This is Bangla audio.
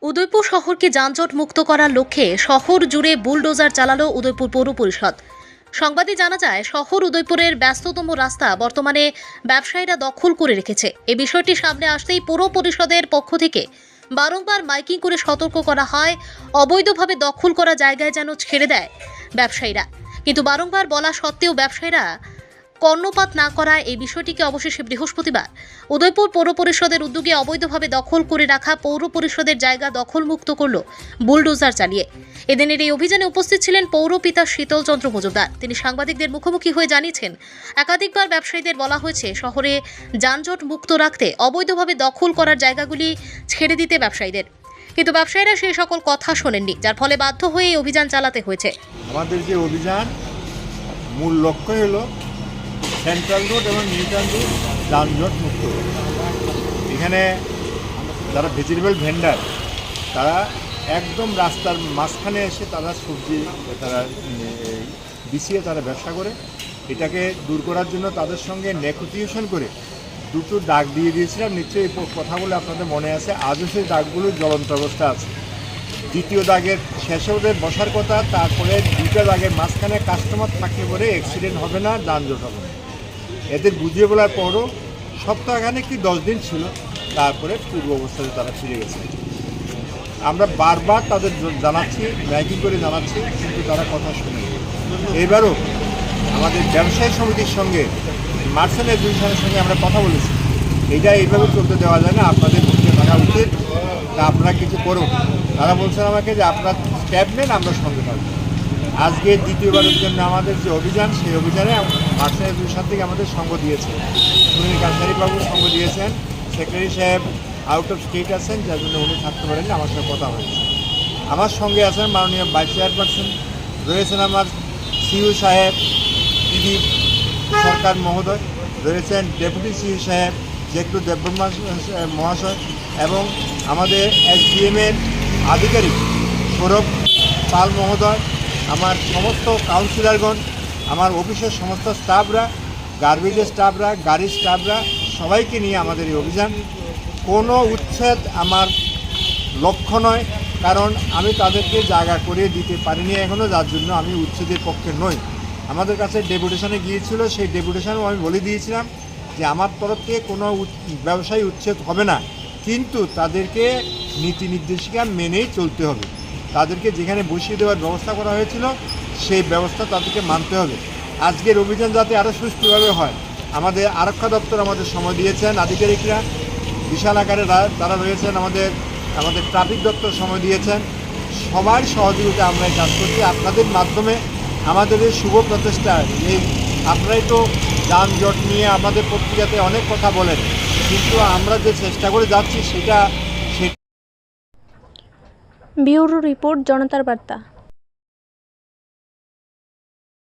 উদয়পুর শহরকে যানজট মুক্ত করার লক্ষ্যে শহর জুড়ে বুলডোজার চালালো উদয়পুর পৌর পরিষদ। সংবাদে জানা যায়, শহর উদয়পুরের ব্যস্ততম রাস্তা বর্তমানে ব্যবসায়ীরা দখল করে রেখেছে। এই বিষয়টি সামনে আসতেই পৌর পরিষদের পক্ষ থেকে বারংবার মাইকিং করে সতর্ক করা হয়, অবৈধভাবে দখল করা জায়গায় যেন ছেড়ে দেয় ব্যবসায়ীরা। কিন্তু বারংবার বলা সত্ত্বেও ব্যবসায়ীরা কর্ণপাত না করায় এই বিষয়টিকে অবশেষে বৃহস্পতিবার উদয়পুর পৌর পরিষদের উদ্যোগে অবৈধভাবে দখল করে রাখা পৌর পরিষদের জায়গা দখলমুক্ত করল বুলডোজার চালিয়ে। এদিনের এই অভিযানে উপস্থিত ছিলেন পৌরপিতা শীতল চন্দ্র মজুমদার। তিনি সাংবাদিকদের মুখোমুখি হয়ে জানিয়েছেন, একাধিকবার ব্যবসায়ীদের বলা হয়েছে শহরে যানজট মুক্ত রাখতে অবৈধভাবে দখল করার জায়গাগুলি ছেড়ে দিতে ব্যবসায়ীদের, কিন্তু ব্যবসায়ীরা সেই সকল কথা শোনেননি, যার ফলে বাধ্য হয়ে এই অভিযান চালাতে হয়েছে। আমাদের যে অভিযান মূল লক্ষ্য হলো সেন্ট্রাল রোড এবং নিউটাউন রোড যানজট মুক্ত। এখানে যারা ভেজিটেবল ভেন্ডার তারা একদম রাস্তার মাঝখানে এসে তারা সবজি তারা বিছিয়ে তারা ব্যবসা করে। এটাকে দূর করার জন্য তাদের সঙ্গে নেগোসিয়েশন করে দুটো দাগ দিয়ে দিয়েছিলাম। নিশ্চয়ই এই কথাগুলো আপনাদের মনে আছে। আজও সেই দাগগুলো জ্বলন্ত অবস্থা আছে। দ্বিতীয় দাগের শেষে ওদের বসার কথা, তারপরে দুইটা দাগের মাঝখানে কাস্টমার থাকলে পরে অ্যাক্সিডেন্ট হবে না, যানজট হবে না। এদের বুঝিয়ে বলার পরও সপ্তাহখানেক কি 10 দিন ছিল, তারপরে পূর্ব অবস্থায় তারা ফিরে গেছে। আমরা বারবার তাদের জানাচ্ছি, মাইকিং করে জানাচ্ছি, কিন্তু তারা কথা শুনে। এবারও আমাদের ব্যবসায়ী সমিতির সঙ্গে মার্চেন্ট অ্যাসোসিয়েশনের সঙ্গে আমরা কথা বলেছি, এইটা এইভাবে চলতে দেওয়া যায় না, আপনাদের বুঝতে থাকা উচিত, তা আপনারা কিছু করুন। তারা বলছেন আমাকে যে আপনার স্টেপ নেন, আমরা সঙ্গে থাকবো। আজকে দ্বিতীয়বারের জন্য আমাদের যে অভিযান, সেই অভিযানে মার্চেন্ট অ্যাসোসিয়েশন থেকে আমাদের সঙ্গ দিয়েছে, সুনীল কাছারিবাবু সঙ্গ দিয়েছেন, সেক্রেটারি সাহেব আউট অফ স্টেট আছেন, যার জন্য উনি থাকতে পারেননি, আমার সঙ্গে কথা হয়েছে। আমার সঙ্গে আছেন মাননীয় ভাইস চেয়ারপারসন, রয়েছেন আমার সিইও সাহেব দিদি সরকার মহোদয়, রয়েছেন ডেপুটি সিইও সাহেব জেকটু দেববর্মা মহাশয়, এবং আমাদের এসডিএমের আধিকারিক সৌরভ পাল মহোদয়, আমার সমস্ত কাউন্সিলরগণ, আমার অফিসের সমস্ত স্টাফরা, গার্বেজের স্টাফরা, গাড়ির স্টাফরা, সবাইকে নিয়ে আমাদের এই অভিযান। কোনো উচ্ছেদ আমার লক্ষ্য নয়, কারণ আমি তাদেরকে জায়গা করে দিতে পারিনি এখনও, যার জন্য আমি উচ্ছেদের পক্ষে নই। আমাদের কাছে ডেপুটেশনে গিয়েছিল, সেই ডেপুটেশনেও আমি বলে দিয়েছিলাম যে আমার তরফ থেকে কোনো ব্যবসায়ী উচ্ছেদ হবে না, কিন্তু তাদেরকে নীতি নির্দেশিকা মেনেই চলতে হবে। তাদেরকে যেখানে বসিয়ে দেওয়ার ব্যবস্থা করা হয়েছিল সেই ব্যবস্থা তাদেরকে মানতে হবে। আজকের অভিযান যাতে আরও সুষ্ঠুভাবে হয়, আমাদের আরক্ষা দপ্তর আমাদের সময় দিয়েছেন, আধিকারিকরা বিশাল আকারে তারা রয়েছেন, আমাদের ট্রাফিক দপ্তর সময় দিয়েছেন। সবার সহযোগিতা আমরা এই কাজ করছি। আপনাদের মাধ্যমে আমাদের এই শুভ প্রচেষ্টা, এই আপনারাই তো যানজট নিয়ে আমাদের পত্রিকাতে অনেক কথা বলেন, কিন্তু আমরা যে চেষ্টা করে যাচ্ছি সেটা ব্যুরো রিপোর্ট, জনতার বার্তা।